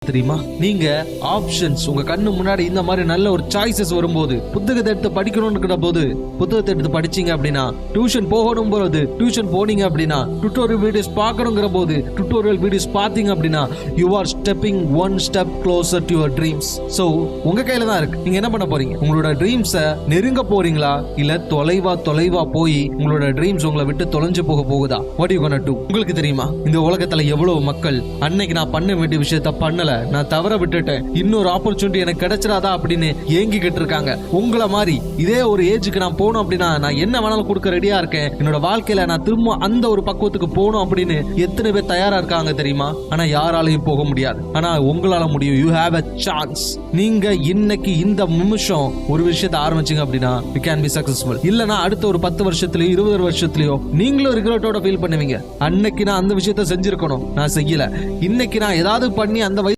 தெரியுமா? நீங்க ஆப்ஷன்ஸ் உங்க கண்ணு முன்னாடி இந்த மாதிரி நல்ல ஒரு சாய்ஸஸ் வரும்போது, புத்தகத்தை எடுத்து படிக்கணும்னு போது புத்தகத்தை எடுத்து படிச்சீங்க அப்படின்னா, டியூஷன் போகணும் போது டியூஷன் போனீங்க அப்படின்னா, டுட்டோரியல் வீடியோஸ் பார்க்கணுங்கிற போது டுட்டோரியல் வீடியோஸ் பார்த்தீங்க அப்படின்னா, you are stepping one step closer to your dreams. So உங்க கையில தான் இருக்கு. நீங்க என்ன பண்ண போறீங்க? உங்களோட ட்ரீம்ஸை நெருங்க போறீங்களா, இல்ல தொலைவா போய் உங்களோட ட்ரீம்ஸ் உங்களை விட்டு தொலைஞ்சு போகுதா? What you gonna do? உங்களுக்கு தெரியுமா, இந்த உலகத்துல எவ்வளவு மக்கள் அன்னைக்கு நான் பண்ண வேண்டிய விஷயத்த பண்ணல, நான் தவற விட்டுட்டேன், இன்னொரு ஆப்பர்ச்சுனிட்டி எனக்கு கிடைச்சிடாதா அப்படின்னு ஏங்கிக்கிட்டு இருக்காங்க. உங்களை மாதிரி இதே ஒரு ஏஜுக்கு நான் போகணும் அப்படின்னா நான் என்ன வேணாலும் கொடுக்க ரெடியா இருக்கேன், என்னோட வாழ்க்கையில நான் திரும்ப அந்த ஒரு பக்குவத்துக்கு போகணும் அப்படின்னு எத்தனை பேர் தயாரா இருக்காங்க தெரியுமா? ஆனா யாராலையும் போக முடியாது. ஆனா உங்களால முடியும். You have a chance. நீங்க இன்னைக்கு இந்த நிமிஷம் ஒரு விஷயத்தை ஆரம்பிச்சீங்க அப்படின்னா you can be successful. இல்லனா அடுத்த ஒரு 10 வருஷத்துலயோ 20 வருஷத்துலயோ நீங்களும் ரிக்ரெட்டோட ஃபீல் பண்ணுவீங்க. அன்னைக்கு நான் அந்த விஷயத்தை செஞ்சிருக்கணும், நான் செய்யல, இன்னைக்கு நான் ஏதாவது பண்ணி அந்த